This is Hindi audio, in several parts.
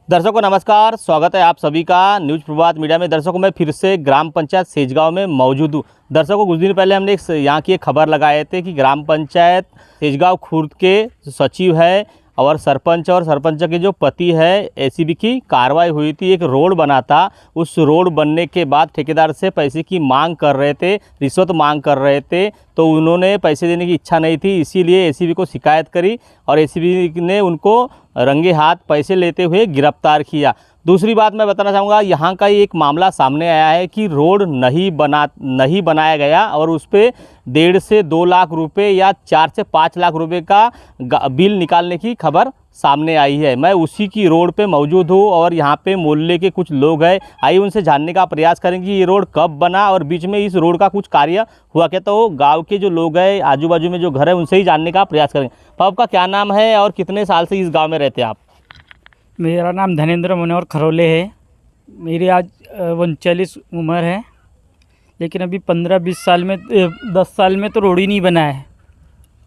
दर्शकों नमस्कार, स्वागत है आप सभी का न्यूज़ प्रभात मीडिया में। दर्शकों मैं फिर से ग्राम पंचायत सेजगांव में मौजूद हूँ। दर्शकों कुछ दिन पहले हमने यहाँ की एक खबर लगाए थे कि ग्राम पंचायत सेजगांव खुर्द के सचिव है और सरपंच के जो पति है एसीबी की कार्रवाई हुई थी। एक रोड बना था, उस रोड बनने के बाद ठेकेदार से पैसे की मांग कर रहे थे, रिश्वत मांग कर रहे थे, तो उन्होंने पैसे देने की इच्छा नहीं थी, इसीलिए एसीबी को शिकायत करी और एसीबी ने उनको रंगे हाथ पैसे लेते हुए गिरफ्तार किया। दूसरी बात मैं बताना चाहूँगा, यहाँ का एक मामला सामने आया है कि रोड नहीं बनाया गया और उस पर 1.5 से 2 लाख रुपए या 4 से 5 लाख रुपए का बिल निकालने की खबर सामने आई है। मैं उसी की रोड पे मौजूद हूँ और यहाँ पे मोहल्ले के कुछ लोग हैं, आइए उनसे जानने का प्रयास करेंगे कि ये रोड कब बना और बीच में इस रोड का कुछ कार्य हुआ क्या। तो गाँव के जो लोग हैं, आजू बाजू में जो घर है, उनसे ही जानने का प्रयास करेंगे। तो आपका क्या नाम है और कितने साल से इस गाँव में रहते हैं आप? मेरा नाम धनेंद्र मनोहर खरोले है। मेरी आज 39 उम्र है, लेकिन अभी 15-20 साल में 10 साल में तो रोड ही नहीं बना है।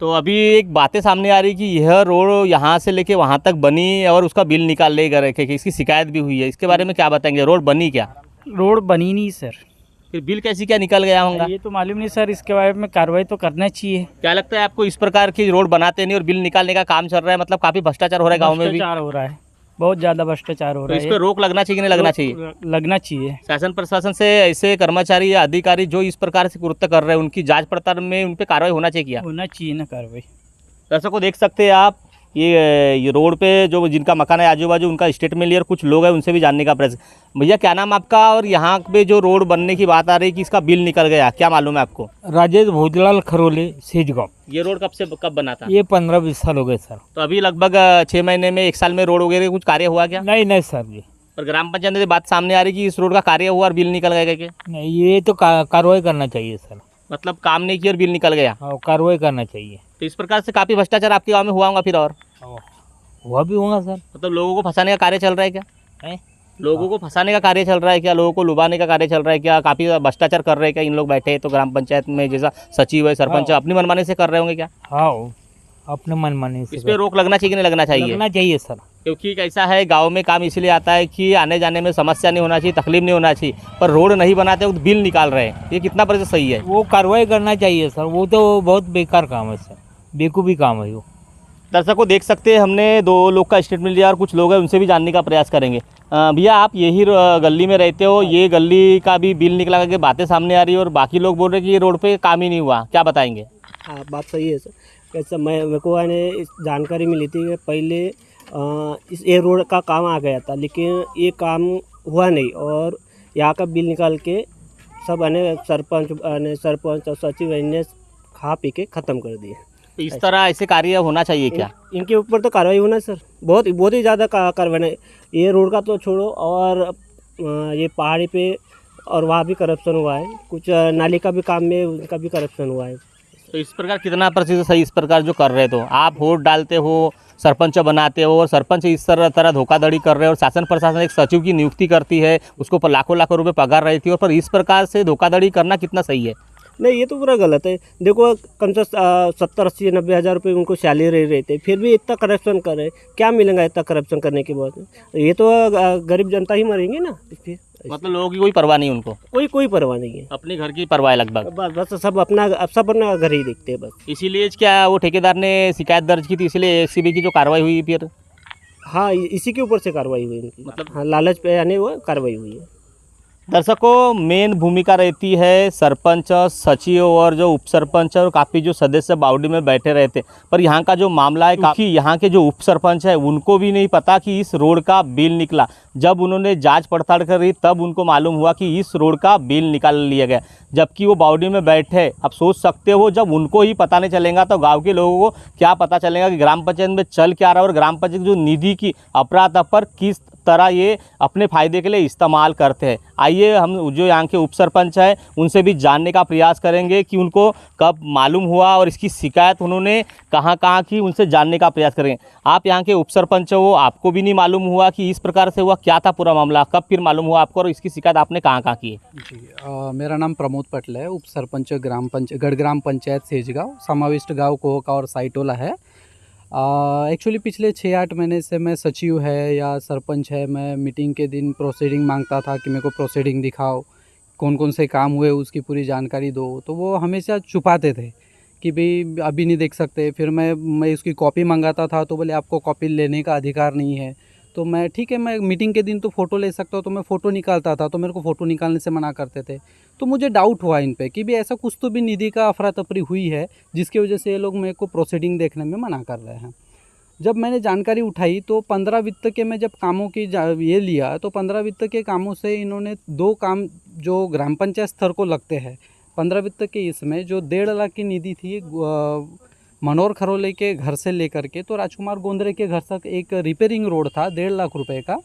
तो अभी एक बातें सामने आ रही कि यह रोड यहाँ से लेके वहाँ तक बनी और उसका बिल निकाल ले गए कि इसकी शिकायत भी हुई है। इसके बारे में क्या बताएंगे? रोड बनी क्या? रोड बनी नहीं सर। फिर बिल कैसी क्या निकल गया होगा? ये तो मालूम नहीं सर, इसके बारे में कार्रवाई तो करना चाहिए। क्या लगता है आपको, इस प्रकार की रोड बनाते नहीं और बिल निकालने का काम चल रहा है, मतलब काफ़ी भ्रष्टाचार हो रहा है गाँव में भी? भ्रष्टाचार हो रहा है, बहुत ज़्यादा भ्रष्टाचार हो तो रहा इस है। पर रोक लगना चाहिए कि नहीं लगना चाहिए? लगना चाहिए। शासन प्रशासन से ऐसे कर्मचारी या अधिकारी जो इस प्रकार से कृत्य कर रहे हैं, उनकी जांच पड़ताल में उन पर कार्रवाई होना चाहिए क्या? होना चाहिए ना कार्रवाई। दर्शकों देख सकते हैं आप, ये रोड पे जो जिनका मकान है आजू बाजू, उनका स्टेटमेंट लिया, कुछ लोग हैं उनसे भी जानने का प्रयास। भैया क्या नाम आपका? और यहाँ पे जो रोड बनने की बात आ रही है कि इसका बिल निकल गया, क्या मालूम है आपको? राजेश भोजलाल खरोले, सेजगांव। ये रोड कब बना था? ये 15-20 साल हो गए सर। तो अभी लगभग 6 महीने में 1 साल में रोड वगैरह कुछ कार्य हुआ क्या? नहीं सर जी। और ग्राम पंचायत में बात सामने आ रही कि इस रोड का कार्य हुआ और बिल निकल गया क्या? नहीं, ये तो कार्रवाई करना चाहिए सर। मतलब काम नहीं किया और बिल निकल गया? हाँ, कार्रवाई करना चाहिए। तो इस प्रकार से काफ़ी भ्रष्टाचार आपके गाँव में हुआ होगा फिर? और हुआ भी होगा सर। मतलब लोगों को फंसाने का कार्य चल रहा है क्या? है? लोगों को फंसाने का कार्य चल रहा है क्या? लोगों को लुभाने का कार्य चल रहा है क्या? काफ़ी भ्रष्टाचार कर रहे हैं क्या इन लोग बैठे हैं? तो ग्राम पंचायत में जैसा सचिव है, सरपंच है, अपनी मनमानी से कर रहे होंगे क्या? हाँ, अपने मनमानी से इस पर रोक लगना चाहिए कि नहीं लगना चाहिए? लगना चाहिए सर। क्योंकि कैसा है, गांव में काम इसलिए आता है कि आने जाने में समस्या नहीं होना चाहिए, तकलीफ नहीं होना चाहिए, पर रोड नहीं बनाते वो बिल निकाल रहे हैं, ये कितना प्रतिशत सही है? वो कार्रवाई करना चाहिए सर। वो तो बहुत बेकार काम है सर, बेवकूफ़ी काम है वो। दर्शकों देख सकते हैं, हमने 2 लोग का स्टेटमेंट लिया और कुछ लोग हैं उनसे भी जानने का प्रयास करेंगे। भैया आप यही गली में रहते हो, ये गली का भी बिल निकला करके बातें सामने आ रही है और बाकी लोग बोल रहे हैं कि ये रोड पे काम ही नहीं हुआ, क्या बताएंगे? हाँ, बात सही है सर। कैसा मेरे को इस जानकारी मिली थी कि पहले इस ये रोड का काम आ गया था, लेकिन ये काम हुआ नहीं और यहाँ का बिल निकाल के सब सरपंच और सचिव ने खा पी के ख़त्म कर दिए। तो इस तरह ऐसे कार्य होना चाहिए क्या? इनके ऊपर तो कार्रवाई होना सर, बहुत ही ज़्यादा कार्रवाई। ये रोड का तो छोड़ो, और ये पहाड़ी पे और वहाँ भी करप्शन हुआ है, कुछ नाली का भी काम में उनका भी करप्शन हुआ है। तो इस प्रकार कितना प्रतिशत सही इस प्रकार जो कर रहे हो? आप वोट डालते हो, सरपंच बनाते हो और सरपंच इस तरह धोखाधड़ी कर रहे हो और शासन प्रशासन एक सचिव की नियुक्ति करती है, उसको पर लाखों रुपए पगार रहती है, और पर इस प्रकार से धोखाधड़ी करना कितना सही है? नहीं, ये तो पूरा गलत है। देखो कम से 70-80-90 हज़ार रुपये उनको सैलरी रहते, फिर भी इतना करप्शन कर रहे, क्या मिलेगा इतना करप्शन करने के बाद? ये तो गरीब जनता ही मरेंगे ना फिर। मतलब लोगों की कोई परवाह नहीं, उनको कोई परवाह नहीं है, अपने घर की परवाह है लगभग। बस सब अपना घर ही देखते हैं बस। इसीलिए क्या वो ठेकेदार ने शिकायत दर्ज की थी, इसलिए एसीबी की जो कार्रवाई हुई फिर? हाँ, इसी के ऊपर से कार्रवाई हुई उनकी, मतलब हाँ, लालच पे आने वो कार्रवाई हुई है। दर्शकों मेन भूमिका रहती है सरपंच, सचिव और जो उप सरपंच और काफ़ी जो सदस्य बाउडी में बैठे रहते, पर यहाँ का जो मामला है काफ़ी, यहाँ के जो उप सरपंच है उनको भी नहीं पता कि इस रोड का बिल निकला। जब उन्होंने जांच पड़ताल करी तब उनको मालूम हुआ कि इस रोड का बिल निकाल लिया गया, जबकि वो बाउडी में बैठे। अब सोच सकते हो, जब उनको ही पता नहीं चलेगा तो गाँव के लोगों को क्या पता चलेगा कि ग्राम पंचायत में चल क्या रहा है और ग्राम पंचायत जो निधि की अपराध पर किस तरह ये अपने फ़ायदे के लिए इस्तेमाल करते हैं। आइए हम जो यहाँ के उप सरपंच हैं उनसे भी जानने का प्रयास करेंगे कि उनको कब मालूम हुआ और इसकी शिकायत उन्होंने कहाँ की, उनसे जानने का प्रयास करेंगे। आप यहाँ के उप सरपंच हो, आपको भी नहीं मालूम हुआ कि इस प्रकार से हुआ, क्या था पूरा मामला, कब फिर मालूम हुआ आपको और इसकी शिकायत आपने कहाँ की है? जी, मेरा नाम प्रमोद पटले है, उप सरपंच गढ़ ग्राम पंचायत सेजगांव, समाविष्ट गांव कोहका और साइटोला है। एक्चुअली पिछले 6-8 महीने से मैं सचिव है या सरपंच है, मैं मीटिंग के दिन प्रोसीडिंग मांगता था कि मेरे को प्रोसीडिंग दिखाओ, कौन कौन से काम हुए उसकी पूरी जानकारी दो। तो वो हमेशा छुपाते थे कि भाई अभी नहीं देख सकते। फिर मैं उसकी कॉपी मंगाता था तो बोले आपको कॉपी लेने का अधिकार नहीं है। तो मैं ठीक है, मैं मीटिंग के दिन तो फ़ोटो ले सकता हूँ, तो मैं फ़ोटो निकालता था, तो मेरे को फ़ोटो निकालने से मना करते थे। तो मुझे डाउट हुआ इन पे कि भी ऐसा कुछ तो भी निधि का अफरा तफरी हुई है जिसकी वजह से ये लोग मेरे को प्रोसीडिंग देखने में मना कर रहे हैं। जब मैंने जानकारी उठाई तो 15 वित्त के मैं जब कामों की ये लिया तो 15 वित्त के कामों से इन्होंने 2 काम जो ग्राम पंचायत स्तर को लगते हैं 15 वित्त के, इसमें जो 1.5 लाख की निधि थी मनोहर खरोले के घर से लेकर के तो राजकुमार गोंदरे के घर तक एक रिपेयरिंग रोड था 1.5 लाख रुपए का,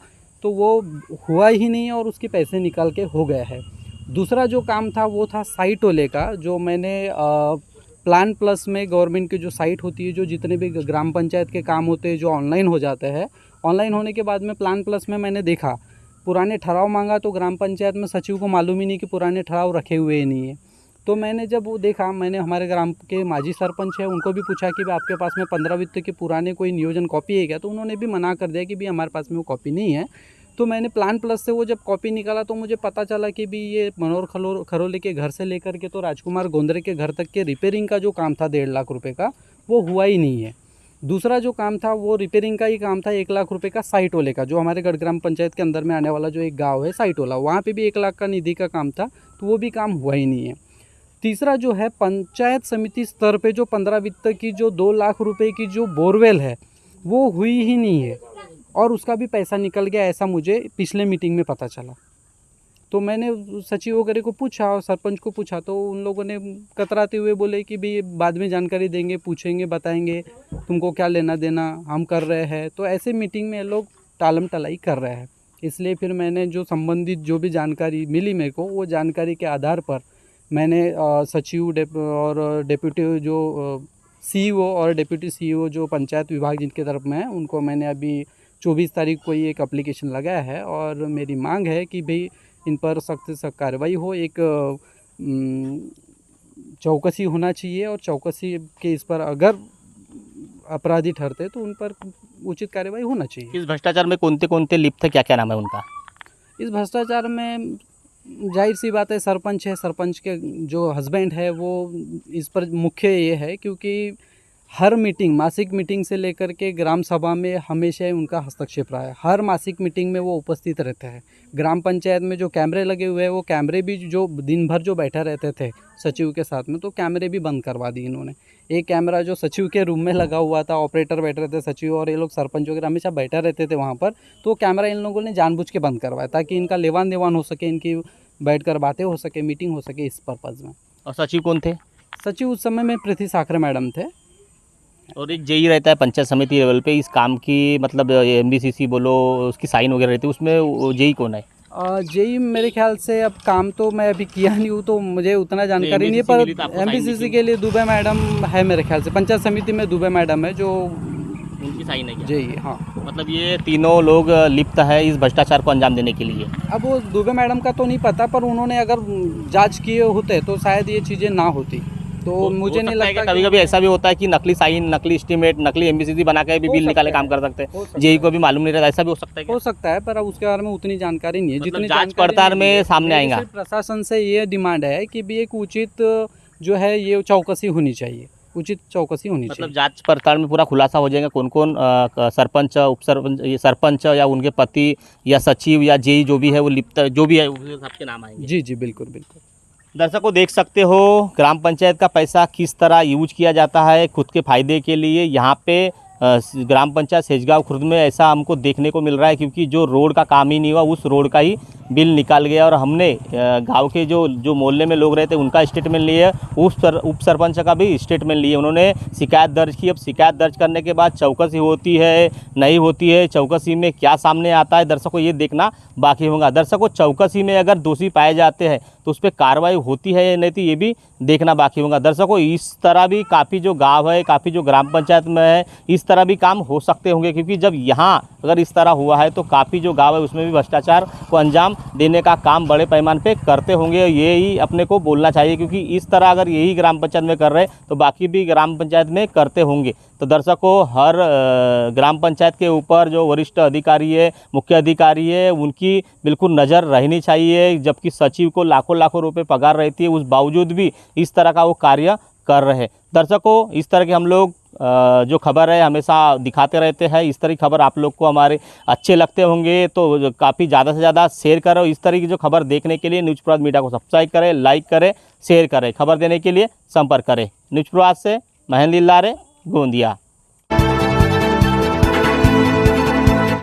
तो वो हुआ ही नहीं और उसके पैसे निकाल के हो गए हैं। दूसरा जो काम था वो था साइट ओले का, जो मैंने प्लान प्लस में गवर्नमेंट की जो साइट होती है, जो जितने भी ग्राम पंचायत के काम होते हैं जो ऑनलाइन हो जाते हैं, ऑनलाइन होने के बाद में प्लान प्लस में मैंने देखा पुराने ठहराव मांगा तो ग्राम पंचायत में सचिव को मालूम ही नहीं कि पुराने ठहराव रखे हुए ही नहीं है। तो मैंने जब वो देखा, मैंने हमारे ग्राम के माजी सरपंच है उनको भी पूछा कि भाई आपके पास में 15 वित्त के पुराने कोई नियोजन कॉपी है क्या, तो उन्होंने भी मना कर दिया कि भाई हमारे पास में वो कॉपी नहीं है। तो मैंने प्लान प्लस से वो जब कॉपी निकाला तो मुझे पता चला कि भी ये मनोहर खरोले के घर से लेकर के तो राजकुमार गोंदरे के घर तक के रिपेयरिंग का जो काम था 1.5 लाख रुपए का, वो हुआ ही नहीं है। दूसरा जो काम था वो रिपेयरिंग का ही काम था 1 लाख रुपए का साइट ओले का, जो हमारे गढ़ ग्राम पंचायत के अंदर में आने वाला जो एक गाँव है साइट ओला, वहाँ पर भी 1 लाख का निधि का काम था, तो वो भी काम हुआ ही नहीं है। तीसरा जो है पंचायत समिति स्तर पे जो 15 वित्त की जो 2 लाख रुपए की जो बोरवेल है वो हुई ही नहीं है और उसका भी पैसा निकल गया, ऐसा मुझे पिछले मीटिंग में पता चला। तो मैंने सचिव वगैरह को पूछा और सरपंच को पूछा तो उन लोगों ने कतराते हुए बोले कि भाई बाद में जानकारी देंगे, पूछेंगे, बताएंगे, तुमको क्या लेना देना, हम कर रहे हैं। तो ऐसे मीटिंग में लोग टालम टलाई कर रहे हैं। इसलिए फिर मैंने जो संबंधित जो भी जानकारी मिली मेरे को, वो जानकारी के आधार पर मैंने सचिव और डेप्यूटी जो सीईओ और डेप्यूटी सीईओ जो पंचायत विभाग जिनके तरफ में है, उनको मैंने अभी 24 तारीख को ये एक एप्लीकेशन लगाया है और मेरी मांग है कि भाई इन पर सख्त से सख्त कार्रवाई हो। एक चौकसी होना चाहिए और चौकसी के इस पर अगर अपराधी ठहरते तो उन पर उचित कार्रवाई होना चाहिए। इस भ्रष्टाचार में कौन कौन लिप्त है, क्या क्या नाम है उनका? इस भ्रष्टाचार में जाहिर सी बात है सरपंच है, सरपंच के जो हस्बैंड है वो इस पर मुख्य ये है क्योंकि हर मीटिंग, मासिक मीटिंग से लेकर के ग्राम सभा में हमेशा उनका हस्तक्षेप रहा है। हर मासिक मीटिंग में वो उपस्थित रहते हैं। ग्राम पंचायत में जो कैमरे लगे हुए हैं वो कैमरे भी जो दिन भर जो बैठे रहते थे सचिव के साथ में, तो कैमरे भी बंद करवा दिए इन्होंने। एक कैमरा जो सचिव के रूम में लगा हुआ था, ऑपरेटर बैठे रहते सचिव और ये लोग सरपंच वगैरह हमेशा बैठे रहते थे वहाँ पर, तो कैमरा इन लोगों ने जानबूझ के बंद करवाया ताकि इनका लेवान देवान हो सके, इनकी बैठकर बातें हो सके, मीटिंग हो सके, इस पर्पज़ में। और सचिव कौन थे? सचिव उस समय में पृथ्वी साखरे मैडम थे। और एक जेई रहता है पंचायत समिति लेवल पे, इस काम की मतलब MBCC बोलो उसकी साइन वगैरह रहती है, उसमें जेई कौन है? जेई मेरे ख्याल से, अब काम तो मैं अभी किया नहीं हूँ तो मुझे उतना जानकारी नहीं है, पर MBCC के लिए दुबे मैडम है मेरे ख्याल से। पंचायत समिति में दुबे मैडम है जो उनकी साइन है क्या? जेई, हाँ। मतलब ये तीनों लोग लिप्त है इस भ्रष्टाचार को अंजाम देने के लिए। अब वो दुबे मैडम का तो नहीं पता, पर उन्होंने अगर जांच किए होते तो शायद ये चीज़ें ना होती। तो मुझे नहीं लगता। कभी कभी ऐसा भी होता है कि नकली साइन, नकली एस्टीमेट, नकली MBCC बना के भी बिल निकाले काम कर सकते हैं, जेई को भी मालूम नहीं रहता, ऐसा भी हो सकता है? हो सकता है, पर अब उसके बारे में उतनी जानकारी नहीं है जितनी जांच पड़ताल में सामने आएगा। प्रशासन से ये डिमांड है कि भी एक उचित जो है ये चौकसी होनी चाहिए, उचित चौकसी होनी चाहिए। मतलब जांच पड़ताल में पूरा खुलासा हो जाएगा कौन कौन सरपंच, उपसरपंच, सरपंच या उनके पति या सचिव या जेई जो भी है वो लिप्त जो भी है सबके नाम आएंगे। जी जी, बिल्कुल बिल्कुल। दर्शकों देख सकते हो ग्राम पंचायत का पैसा किस तरह यूज किया जाता है खुद के फायदे के लिए। यहाँ पे ग्राम पंचायत सेजगांव खुर्द में ऐसा हमको देखने को मिल रहा है क्योंकि जो रोड का काम ही नहीं हुआ उस रोड का ही बिल निकाल गया। और हमने गांव के जो मोहल्ले में लोग रहते उनका स्टेटमेंट लिए, उप सरपंच का भी स्टेटमेंट लिए। उन्होंने शिकायत दर्ज की। अब शिकायत दर्ज करने के बाद चौकसी होती है नहीं होती है, चौकसी में क्या सामने आता है दर्शकों ये देखना बाकी होगा। दर्शकों चौकसी में अगर दोषी पाए जाते हैं तो उस पर कार्रवाई होती है या नहीं तो ये भी देखना बाकी होगा। दर्शकों इस तरह भी काफ़ी जो गाँव है, काफ़ी जो ग्राम पंचायत में है, इस तरह भी काम हो सकते होंगे क्योंकि जब यहाँ अगर इस तरह हुआ है तो काफ़ी जो गाँव है उसमें भी भ्रष्टाचार को अंजाम देने का काम बड़े पैमाने पे करते होंगे, ये ही अपने को बोलना चाहिए, क्योंकि इस तरह अगर यही ग्राम पंचायत में कर रहे तो बाकी भी ग्राम पंचायत में करते होंगे। तो दर्शकों, हर ग्राम पंचायत के ऊपर जो वरिष्ठ अधिकारी है, मुख्य अधिकारी है, उनकी बिल्कुल नज़र रहनी चाहिए। जबकि सचिव को लाखों लाखों रुपए पगार रहती है, उस बावजूद भी इस तरह का वो कार्य कर रहे हैं। दर्शकों, इस तरह के हम लोग जो खबर है हमेशा दिखाते रहते हैं। इस तरह की खबर आप लोग को हमारे अच्छे लगते होंगे तो काफ़ी ज़्यादा से ज़्यादा शेयर करो। इस तरह की जो खबर देखने के लिए न्यूज़ प्रभात मीडिया को सब्सक्राइब करें, लाइक करें, शेयर करें। खबर देने के लिए संपर्क करें। न्यूज़ प्रभात से महेंद्र लिल्लारे, गोंदिया।